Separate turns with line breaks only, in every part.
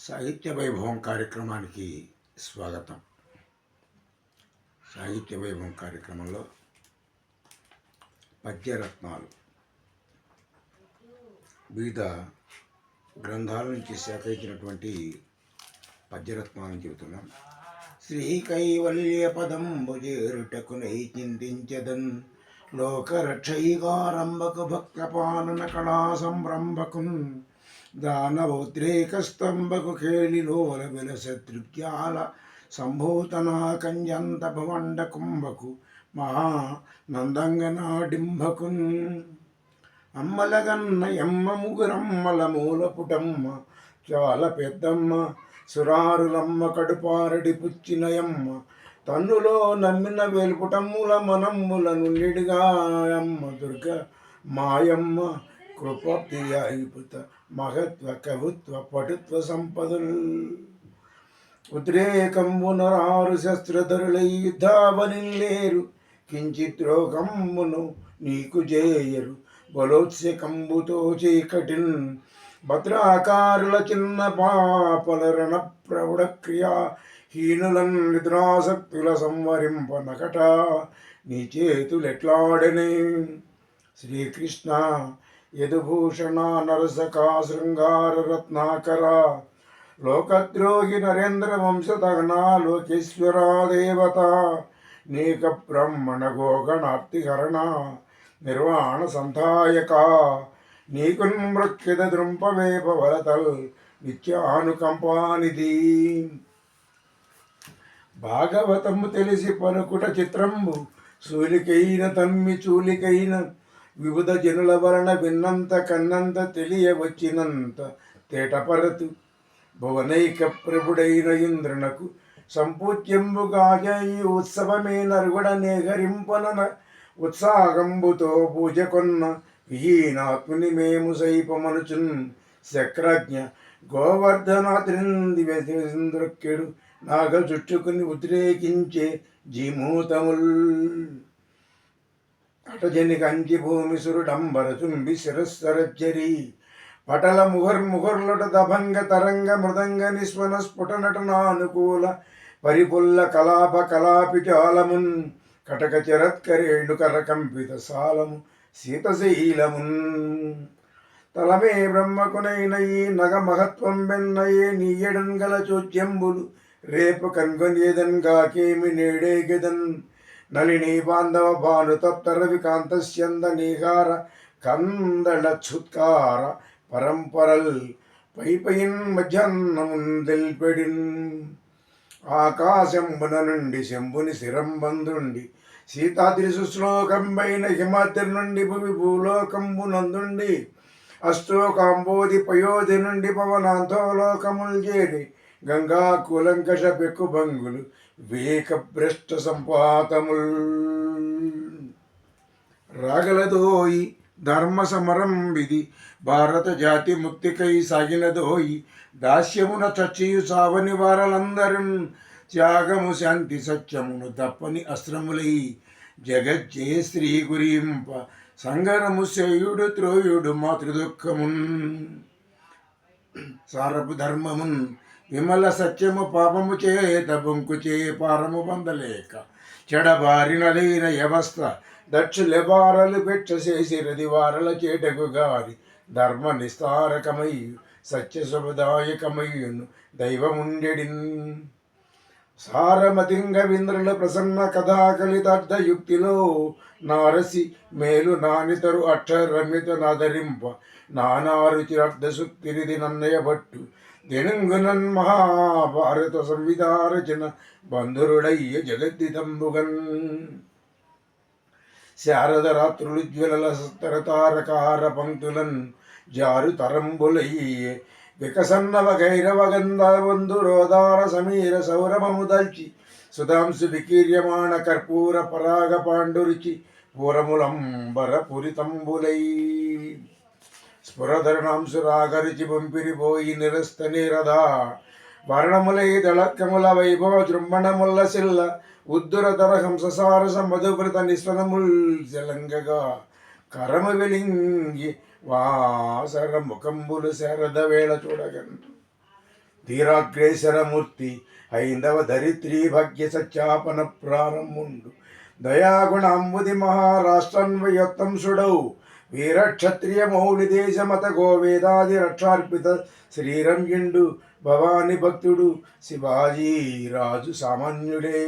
సాహిత్య వైభవం కార్యక్రమానికి స్వాగతం. సాహిత్య వైభవం కార్యక్రమంలో పద్యరత్నాలు వివిధ గ్రంథాల నుంచి సేకరించినటువంటి పద్యరత్నాలను చెబుతున్నాం. శ్రీ కైవల్య పదంబు చేరుటకునై చింతించదన్ లోకరక్షైకారంభకు భక్తపాలన కళా సంరంభకున్ దానవోద్రేకస్తంభకు కేళిలోల విలసదృగ్యాల సంభూతనా కంజంత భవండ కుంభకు మహానందంగనాడింభకున్ అమ్మలగన్న ఎమ్మ ముగురమ్మల మూలపుటమ్మ చాలా పెద్దమ్మ సురారులమ్మ కడుపారడి పుచ్చినయమ్మ తన్నులో నమ్మిన వేలుపుటమ్ముల మనమ్ములను నిడిగాయమ్మ దుర్గ మాయమ్మ కృపప్రియాయుత మహత్వ కవిత్వ పటుత్వ సంపదలు ఉద్రేకంబునరారు శస్త్రధరులై యుద్ధావనిల్లేరు కించిత్ రోగమ్మును నీకు జేయరు బలోత్స్యకంబుతో చీకటిన్ భద్రాకారుల చిన్న పాపల రణ ప్రౌఢ క్రియా హీనులన్ నిద్రాసక్తుల సంవరింపనకట నీ చేతులెట్లాడనే. శ్రీకృష్ణ యదుభూషణ నరసకా శృంగార రత్నాకర లోకద్రోహి నరేంద్ర వంశతగనా లోకేశ్వరా దేవత నీక బ్రహ్మణ గోగణార్తిహరణ నిర్వాణ సంధాయక నీకున్ మృక్కిద దృంపవేప వరతల్ నిత్యానుకంపానిధి. భాగవతము తెలిసి పలుకుట చిత్రంబు సూలికైన తమ్మి చూలికైన వివిధ జనుల వలన విన్నంత కన్నంత తెలియవచ్చినంత తేటపరతు భువనైక ప్రభుడైన ఇంద్రునకు సంపూజ్యంబుగాయ ఈ ఉత్సవమే నరుగుడ నేహరింపన ఉత్సాహంబుతో పూజ కొన్న విహీనాత్ముని మేము సైపమనుచున్ శక్రజ్ఞ గోవర్ధనాద్రింద్రక్కెడు నాగ చుట్టుకుని ఉద్రేకించే జీమూతముల్ అటజని కంచి భూమి సురుడంబర చుంబి శిరస్సరజ్జరి పటల ముహర్ముహర్లుట దభంగ తరంగ మృదంగ నిస్వన స్ఫుట నటనానుకూల పరిపుల్ల కలాప కలాపిచాలమున్ కటక చరత్కరేణుకర కంపిత సాలము శీతశైలమున్ తలమే బ్రహ్మకునైన ఈ నగ మహత్వం వెన్నయే నీయడన్ గల చోద్యంబులు రేపు కన్గొనేదన్ గాకేమి నేడేగెదన్ నలినీ బాంధవ భాను తప్త రవికాంతస్యంద నీహార కందళచ్చుత్కార పరంపరల్ పైపైన్ మధ్యాహ్నమున్ తెల్పెడిన్ ఆకాశంబున నుండి శంభుని శిరంబందుండి సీతాద్రి సుశ్లోకంబైన హిమాద్రి నుండి భూమి భూలోకంబునందుండి అష్టోకాంబోధి పయోధి నుండి పవనాంతోలోకముల్ చేరి గంగా కులంకష పెక్కు భంగులు వివేక భ్రష్ట సంపాతముల్ రాగలదోయి ధర్మ సమరం విధి భారత జాతి ముక్తికై సాగినదోయి దాస్యమున చచ్చియు సావని వారలందరూ త్యాగము శాంతి సత్యమును తప్పని అస్త్రములై జగజ్జయ శ్రీ గురింప సంగరము శయుడు త్రోయుడు మాతృదుఃఖమున్ సారపు ధర్మమున్ విమల సత్యము పాపము చేత బొంకుచే పారము పొందలేక చెడబారినలైన వ్యవస్థ దక్షులెబారలు పెట్టసేసిరది వారల చేటకు గారి ధర్మ నిస్తారకమయ్యు సత్యశుభదాయకమయ్యును దైవముండెడిన్ సారమతింగ వింద్రుల ప్రసన్న కథాకలితార్థయుక్తిలో నారసి మేలు నానితరు అక్షరమిత నాదరింప నానారుచి అర్ధసుక్తిరిది నన్నయ భట్టు దినంగునన్ మహాభారత సంవిధారచన బంధురుడయ్య జగద్దితంబుగన్ శారద రాత్రులు జ్వలల సత్తరతారకార పంక్తులన్ జారు తరంబులయ్యే వికసన్నవ గైరవగంధ వంధురోదార సమీర సౌరభము దల్చి సుధాంశు వికీర్యమాణ కర్పూర పరాగ పాండురుచి పూరములంబర పురితంబులై స్ఫురధరణాంశు రాగరిచి పంపిరిపోయి నిరస్త నీరద వర్ణములై దళక్కముల వైభవ జృంభణముల్ల శిల్ల ఉద్దురధర హంససారస మధువ్రత నిస్వనముల్ జలంగగా కరము వెలింగి వాసర ముఖంబులు శారద వేళ చూడగన్ ధీరాగ్రేసరమూర్తి హైందవ ధరిత్రి భగ్య సత్యాపన ప్రారంభుండు దయాగుణంబుది మహారాష్ట్రన్వయత్తంసుడౌ వీరక్షత్రియ మౌలి దేశమత గోవేదాది రక్షార్పిత శ్రీరంగిండు భవాని భక్తుడు శివాజీ రాజు సామాన్యుడే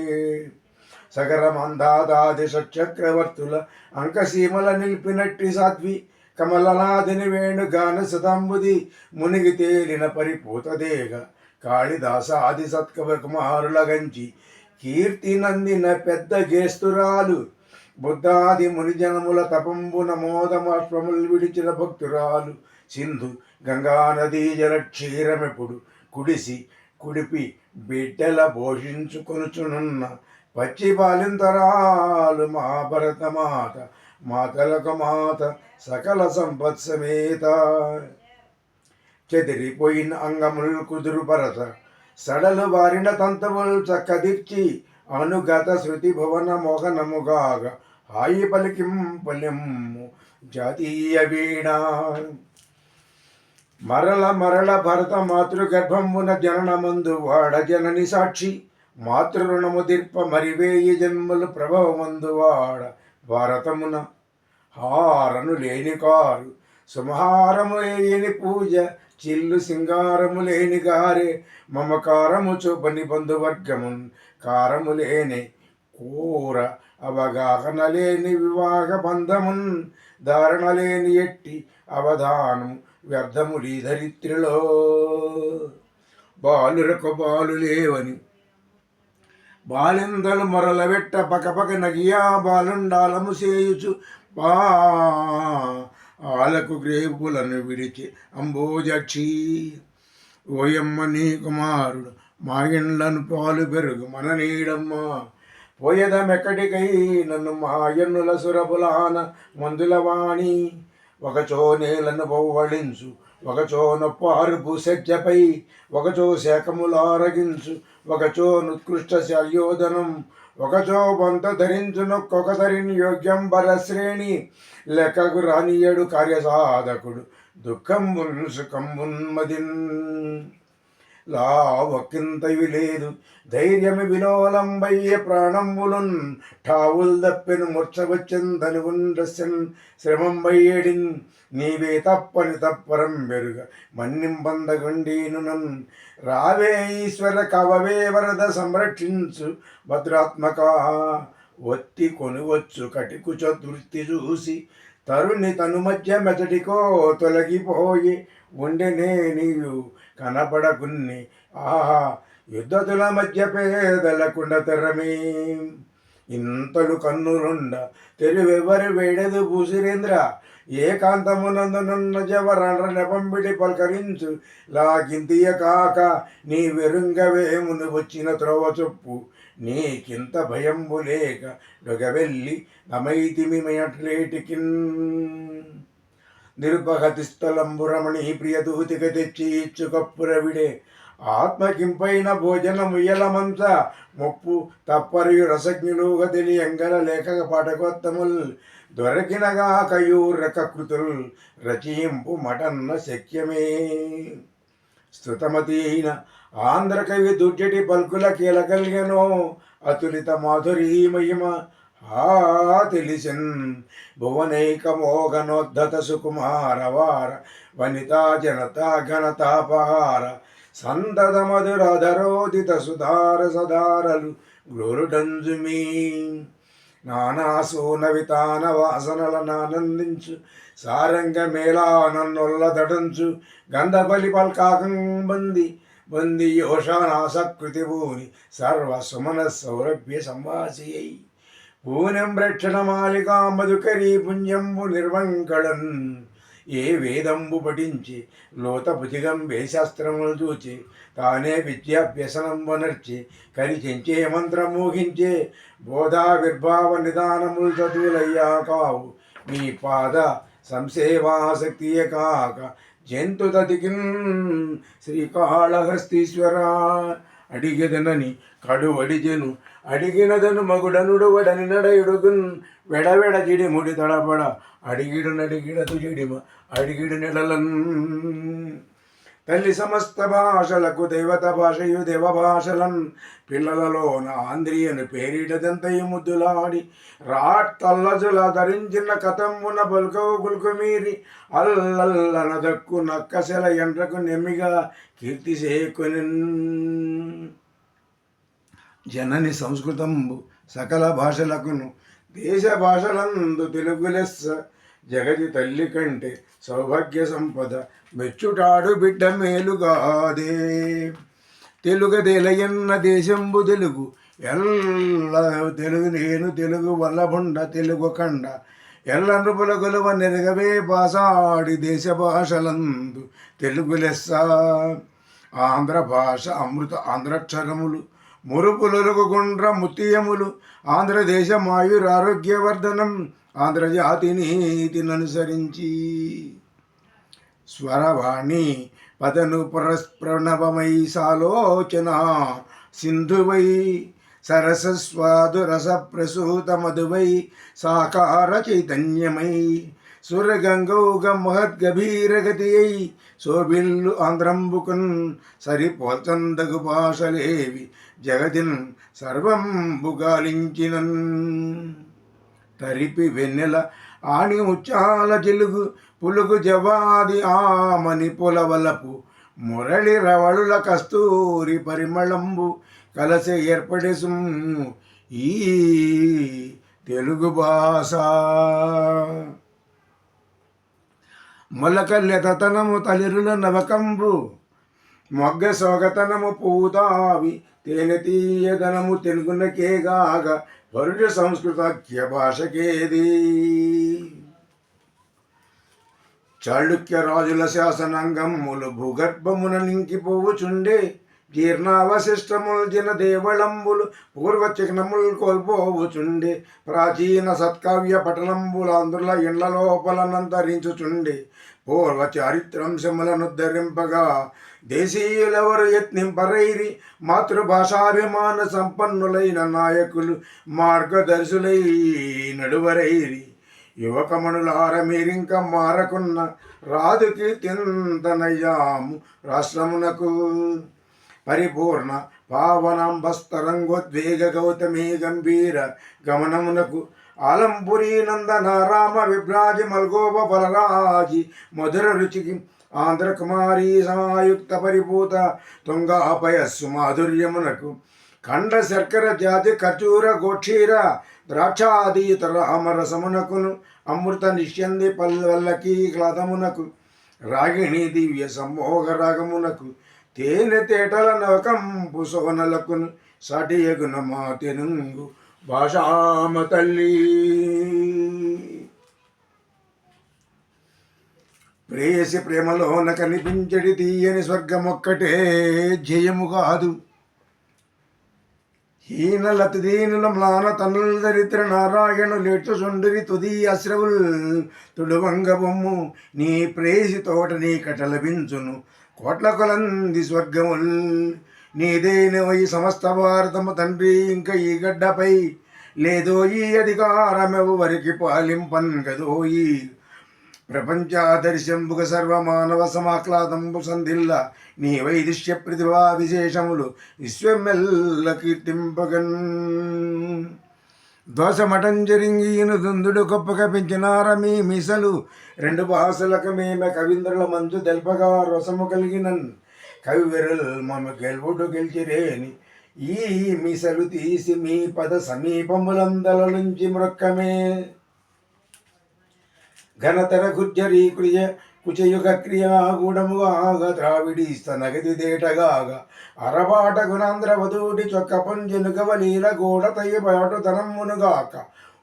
సగర మందాదాది చక్రవర్తుల అంకసీమల నిలిపినట్టి సాధ్వి కమలనాథిని వేణుగాన సదాంబుది మునిగి తేలిన పరిపూతదేగ కాళిదాసాది సత్కవ కుమారుల గంచి కీర్తి నందిన పెద్ద గేస్తురాలు బుద్ధాది మునిజనముల తపంబున మోదమాశ్వములు విడిచిన భక్తురాలు సింధు గంగా నదీ జల క్షీరమెప్పుడు కుడిపి బిడ్డల పోషించుకొనుచునున్న పచ్చి బాలింతరాలు మహాభరత మాత మాతలకు మాత సకల సంపత్సమేత చెదిరిపోయిన అంగములు కుదురు పరత సడలు వారిన తంతువులు చక్కదిర్చి అనుగత శృతి భువన మోహనముగాగ హాయి పలికింపలెమ్ము జాతీయ వీణ మరల భరత మాతృగర్భమున జననమందు వాడ జనని సాక్షి మాతృరుణము దీర్ప మరివేయి జన్మలు ప్రభవమందు వాడ భారతమున హారను లేని కారు సుమహారము లేని పూజ చిల్లు సింగారము లేని గారే మమకారము చూపని బంధువర్గమున్ కారము లేని కూర అవగాహన లేని వివాహ బంధమున్ ధారణ లేని ఎట్టి అవధానము వ్యర్థములీ ధరిత్రిలో బాలురకు బాలు లేవని బాలిందలు మొరలబెట్ట పకపక నగియా బాలుండాలము సేయుచు ఆలకు గ్రేపులను విడిచి అంబోజక్షి ఓయమ్మ నీ కుమారుడు మా ఇండ్లను పాలు పెరుగు మన నీడమ్మ పోయదమెక్కడికై నన్ను మాయన్నుల సురపులాన మందుల వాణి ఒకచో నేలను పౌవళించు ఒకచో నొప్పారు భూసజ్జపై ఒకచో శాఖములారగించు ఒకచో నుత్కృష్ట శల్యోదనం ఒకచో బంత ధరించునొక్కొకతరిని యోగ్యం బలశ్రేణి లెక్కకు రానియడు కార్యసాధకుడు దుఃఖంబున్ సుఖంబున్మదిన్ లావక్కింతవి లేదు ధైర్యమి విలోలంబయ్య ప్రాణంబులున్ ఠావుల్ దప్పెను మూర్ఛవచ్చెందని ఉండసెన్ శ్రమంబయ్యేడిన్ నీవే తప్పని తప్పరం బెరుగ మన్నింబందగండీను నన్ రావే ఈశ్వర కవవే వరద సంరక్షించు భద్రాత్మక ఒత్తి కొనువచ్చు కటికు చతుర్థి చూసి తరుణి తను మధ్య మెతటికో తొలగిపోయి ఉండెనే నీవు కనపడకున్ని ఆహా యుద్ధతుల మధ్య పేదలకుండ తెరమే ఇంతలు కన్నులుండ తెలువెవరి వేడదు భూసురేంద్ర ఏకాంతమునందునున్న జవరణ నెపంబిడి పలకరించు లాగింతియ కాక నీ వెరుంగవేమును వచ్చిన త్రోవ చొప్పు నీకింత భయంబు లేక డొగవెల్లి నమైతిమిమయట్లేటికిన్ నిరుపగతి స్థలంబు రమణి ప్రియదూతిక తెచ్చి ఇచ్చు కప్పురవిడే ఆత్మకింపైన భోజనముయ్యలమంచ ముప్పు తప్పరియు రసజ్ఞులుగా తెలియంగల లేఖక పాఠకోత్తముల్ దొరకినగా కయూరక కృతుల్ రచయింపు మటన్న శక్యమే స్తుతమతీన ఆంధ్రకవి దుర్జటి పల్కుల కీలకల్యనో అతులిత మాధురీ మహిమ తెలిసన్ భువనైక మోగనోద్ధత సుకుమారవార వనితా జనతా ఘనతాపహార సంతత మధురధరోదిత సుధార సదారలు గ్రోరుడంజుమీ నానాసూన వితాన వాసనలనానందించు సారంగ మేళానన్నొల్లదడంచు గంధబలి పల్కాకం బంది యోషానాసకృతి భూని సర్వసుమన సౌరభ్య సంవాసియై పూనం రక్షణమాలికా మధుకరీ పుణ్యంబు నిర్వంకళన్ ఏ వేదంబు పఠించి లోతపుతిగంబే శాస్త్రములు చూచి తానే విద్యాభ్యసనంబనర్చి కరిచించే మంత్రమోహించే బోధావిర్భావ నిదానములు చదువులయ్యా కావు మీ పాద సంసేవాసక్తియ కాక జంతుతతికిన్ శ్రీకాళహస్తీశ్వర అడిగెదనని కడు అడిజెను అడిగినదను మగుడనుడు వడని నడయుడుగున్ వెడవెడ జిడిముడి తడపడ అడిగిడు నడిగిడదు జిడిమ అడిగిడు నెడలన్ తల్లి సమస్త భాషలకు దేవత భాషయు దేవభాషలన్ పిల్లలలోన ఆంధ్రియను పేరిటదంతయు ముద్దులాడి రాట్టల్లజుల ధరించిన కథమ్మున బల్కవు గుల్కుమీరి అల్లల్లన దక్కు నక్కసెల ఎంట్రకు నెమ్మిగా కీర్తి సేకొని జనని సంస్కృతంబు సకల భాషలకును దేశ భాషలందు తెలుగు లెస్స జగతి తల్లి కంటే సౌభాగ్య సంపద మెచ్చుటాడు బిడ్డ మేలుగాదే తెలుగదేలయన్న దేశంబు తెలుగు ఎల్ల తెలుగు నేను తెలుగు వల్లభుండ తెలుగు కండ ఎల్ల నృపుల గొలువ నెరగవే బాసాడి దేశ భాషలందు తెలుగు లెస్స ఆంధ్ర భాష అమృత ఆంధ్రక్షరములు మురుపులొలుగు గుండ్ర ముత్తియములు ఆంధ్రదేశ ఆయురారోగ్యవర్ధనం ఆంధ్రజాతి నీతిననుసరించి స్వరవాణి పదను ప్రణవమై సాలోచన సింధువై సరసస్వాదు రస ప్రసూత మధువై సాకార చైతన్యమై సురగంగౌగ మహద్గభీరగతి అయి శోభిల్లు ఆంధ్రంబుకున్ సరిపోల్చందగు భాషలేవి జగతిన్ సర్వంబుగాలించినన్ తరిపి వెన్నెల ఆణి ముచ్చాల తెలుగు పులుగు జవాది ఆమని పొలవలపు మురళి రవళుల కస్తూరి పరిమళంబు కలసే ఏర్పడేసు ఈ తెలుగు భాష మొలకల్లెతనము తలిరుల నవకంబు మొగ్గ సోగతనము పూతావి తేనె తీయదనము తెలుగునకేగాగ వరుణ సంస్కృతాఖ్య భాషకేది చాళుక్య రాజుల శాసనాంగములు భూగర్భమున నింకిపోవుచుండే జీర్ణావశిష్టముల్ జన దేవళంబులు పూర్వ చిహ్నములు కోల్పోవుచుండే ప్రాచీన సత్కావ్య పఠనంబులాంధ్రుల ఇండ్ల లోపలనంతరించుచుండే పూర్వ చారిత్రాంశములను ధరింపగా దేశీయులెవరు యత్నింపరైరి మాతృభాషాభిమాన సంపన్నులైన నాయకులు మార్గదర్శులై నడువరైరి యువకమణులార మీరింక మారకున్న రాదు కీర్తింతనయ్యాము రాష్ట్రమునకు పరిపూర్ణ పావనాంబస్తరంగోద్వేగ గౌతమీ గంభీర గమనమునకు ఆలంపురీ నందనారామ విభ్రాజి మల్గోప ఫలరాజి మధుర రుచికి ఆంధ్రకుమారీ సమాయుక్త పరిపూత తుంగాపయస్సు మాధుర్యమునకు ఖండ శర్కర జాతి ఖర్జూర గోక్షీర ద్రాక్షాదీతర అమరసమునకును అమృత నిశ్యంది పల్లకి క్లాదమునకు రాగిణి దివ్య సమ్మోహ రాగమునకు తేనె తేటల నవకంపు సోనలకును సాటియగున మా తెనుంగు భాషామ తల్లి ప్రేయసి ప్రేమలోన కనిపించడి తీయని స్వర్గమొక్కటే జయము కాదు హీనలతి దీనుల మ్లాన తనుల దరిద్ర నారాయణు లేటు సుండరి తుది అశ్రవుల్ తుడువంగ బొమ్ము నీ ప్రేసి తోట నీ కట లభించును కోట్ల కొలంది స్వర్గముల్ నీదేనవై సమస్త భారతము తండ్రి ఇంకా ఈ గడ్డపై లేదో ఈ అధికారమెవరికి పాలింపన్ గదోయి ప్రపంచాదర్శంబుగ సర్వమానవ సమాహ్లాదంబు సంధిల్ల నీ వైదిష్య ప్రతిభా విశేషములు విశ్వమెల్ల కీర్తింపగన్ దోషమఠం జరిగిన దుందుడు గొప్పగా పెంచినార మీ మీసలు రెండు భాషలకు మేమే కవీంద్రుల మంచు తెల్పగా రసము కలిగినన్ కవివెరల్ మమ గెలువుడు గెలిచిరేని ఈ మీసలు తీసి మీ పద సమీపములందల నుంచి మృక్కమే ఘనతర గుర్జరీ క్రియ కుచయుగ క్రియాగూఢముగాగ ద్రావిడి స్తనగతి దేటగాగ అరబాట గుణాంధ్ర వధూటి చొక్క పంజనుగవలీల గోడ తయ్యబాటు తనమ్మునుగాక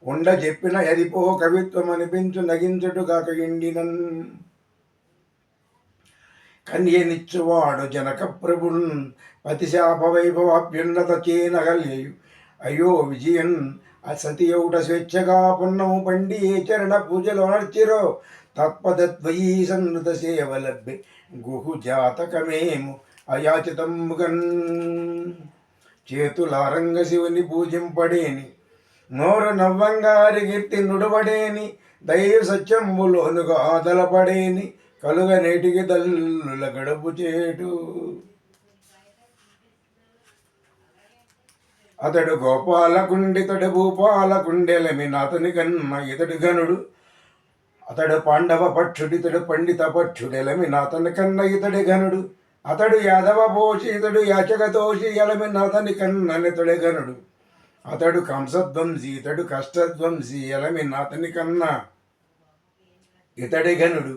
ఉండ చెప్పిన ఎదిపో కవిత్వం అనిపించు నగించుటుగాక ఇండినన్ కన్యనిచ్చువాడు జనక ప్రభున్ పతిశాప వైభవాభ్యున్నత చేనగల్యు అయ్యో విజయన్ అసతియౌట స్వేచ్ఛగా పున్నము పండి ఏ చరణ పూజలు నర్చిరో తత్పదద్వయీ సన్నత సేవలబ్బె గుహు జాతకమేము అయాచితంబుగన్ చేతులారంగ శివుని పూజింపడేని నోరు నవ్వంగారి కీర్తి నుడబడేని దైవ సత్యంబులోనుగా ఆదలపడేని కలుగ నేటికి దల్లుల గడుపు చేటు. అతడు గోపాలకుండితడు భూపాలకుండెలమి నాతని కన్న ఇతడు గనుడు. అతడు పాండవ పక్షుడితడు పండిత పక్షుడెలమి నాతని కన్న ఇతడి గనుడు. అతడు యాదవ పోషి ఇతడు యాచకతోషి ఎలమి నాతని కన్ననితడి గనుడు. అతడు కంసధ్వంసి ఇతడు కష్టధ్వంసి ఎలమి నాతని కన్న ఇతడి గనుడు.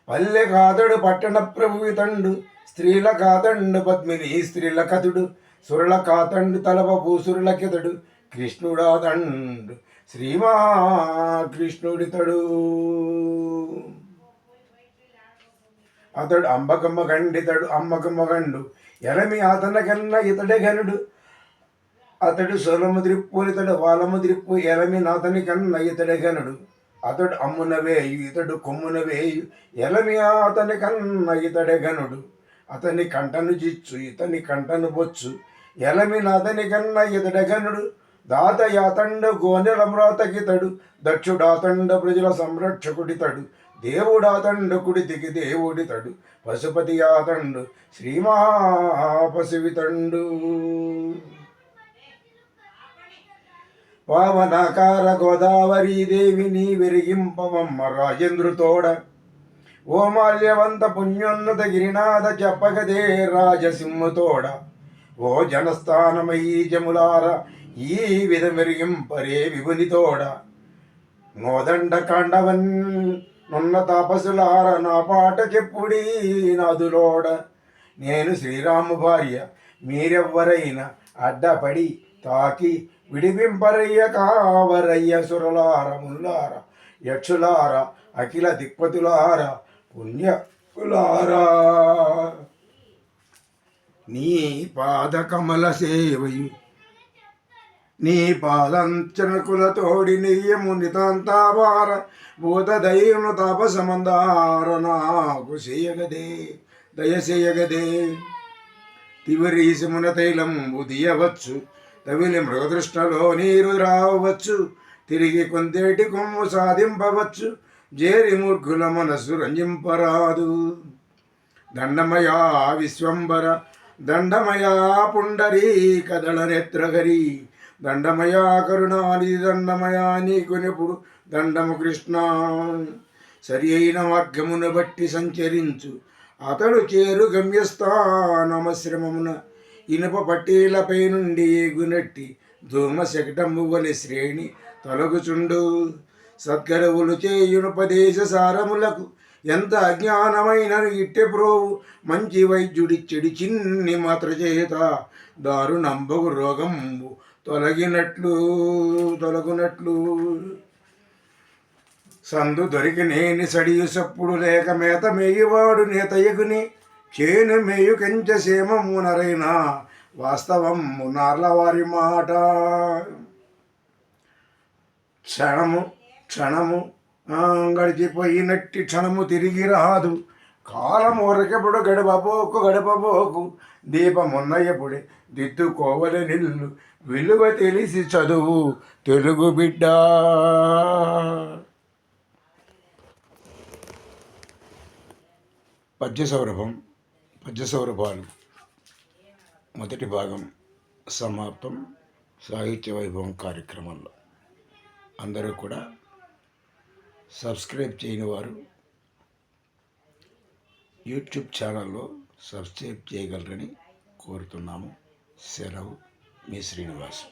పల్లె కాతడు పట్టణ ప్రభు ఇతండు. స్త్రీల కాతండు పద్మిని స్త్రీల కతుడు. సురల కాతండు తలవ భూసురులకితడు. కృష్ణుడాతండు శ్రీమహాకృష్ణుడితడు. అతడు అంబకమ్మ గండితడు అమ్మకమ్మ గండు ఎలమి అతన కన్న ఇతడే గనుడు. అతడు సొలము ద్రిప్పునితడు వాలము ద్రిప్పు ఎలమి నాతని కన్న ఇతడే గనుడు. అతడు అమ్మున వేయు ఇతడు కొమ్మున వేయు ఎలమి అతని కన్న ఇతడే గనుడు. అతని కంటను జిచ్చు ఇతని కంటను బొచ్చు ఎలమి నాతని కన్న ఇతడే గనుడు. దాత యాతండు గోనెల మ్రాతకితడు. దక్షుడాతండ ప్రజల సంరక్షకుడితడు. దేవుడాతండు కుడితికి దేవుడితడు. పశుపతి యాతండు శ్రీమహాపశువితండు. పావనాకార గోదావరీ దేవిని వెరిగింపవమ్మ రాజేంద్రుతోడ. ఓ మాల్యవంత పుణ్యోన్నత గిరినాథ చెప్పగదే రాజసింహతోడ. ఓ జనస్థానమయీ జములార ఈ విధ మెరిగింపరే విభునితోడ. నోదండ కాండవన్ నున్న తాపసులార నా పాట చెప్పుడీ నాదులోడ. నేను శ్రీరాము భార్య మీరెవ్వరైనా అడ్డపడి తాకి విడిపింపరయ్య కావరయ్య. సురలార ముల్లార యక్షులార అఖిల దిక్పతులార పుణ్యకులారా. నీ పాద కమల సేవయు నీ పాదంచనకులతోడి నెయ్యము నితాంతావార. భూత దైవను తాపసమందార నాకు చేయగదే దయచేయగదే. తివరీసమున తైలం ఉదియవచ్చు తవిలి మృగదృష్టలో నీరు రావచ్చు. తిరిగి కొంతేటి కొమ్ము సాధింపవచ్చు. జేరి మూర్ఖుల మనస్సు రంజింపరాదు. దండమయా విశ్వంబర దండమయా పుండరీక దళనేత్రగరి. దండమయా కరుణానిధి దండమయా నీకునెప్పుడు దండము కృష్ణ. సరి అయిన మార్గమును బట్టి సంచరించు అతడు చేరు గమ్యస్థానమశ్రమమున. ఇనుప పట్టీలపై నుండి ఎగునట్టి ధూమ శకటంబు వలె శ్రేణి తొలగుచుండు. సద్గరవులు చేయునుపదేశ సారములకు ఎంత అజ్ఞానమైనను ఇట్టె ప్రోవు. మంచి వైద్యుడిచ్చడి చిన్ని మాత్ర చేత దారుణంబగు రోగంబు తొలగునట్లు. సందు దొరికి నేని సడియు సప్పుడు లేక మేత మేయువాడు నేతయగుని. చేను మేయు కంచ సేమము నరైనా వాస్తవము నార్లవారి మాట. క్షణము గడిచిపోయినట్టి క్షణము తిరిగి రాదు. కాలం ఊరకెప్పుడు గడపబోకు దీపమున్నయపుడే దిద్దుకోవలే నిల్లు. విలువ తెలిసి చదువు తెలుగు బిడ్డ. పద్యసౌరభాలు మొదటి భాగం సమాప్తం. సాహిత్య వైభవం కార్యక్రమంలో అందరూ కూడా సబ్స్క్రైబ్ చేయని వారు యూట్యూబ్ ఛానల్లో సబ్స్క్రైబ్ చేయగలరని కోరుతున్నాము. సెలవు, మీ శ్రీనివాస్.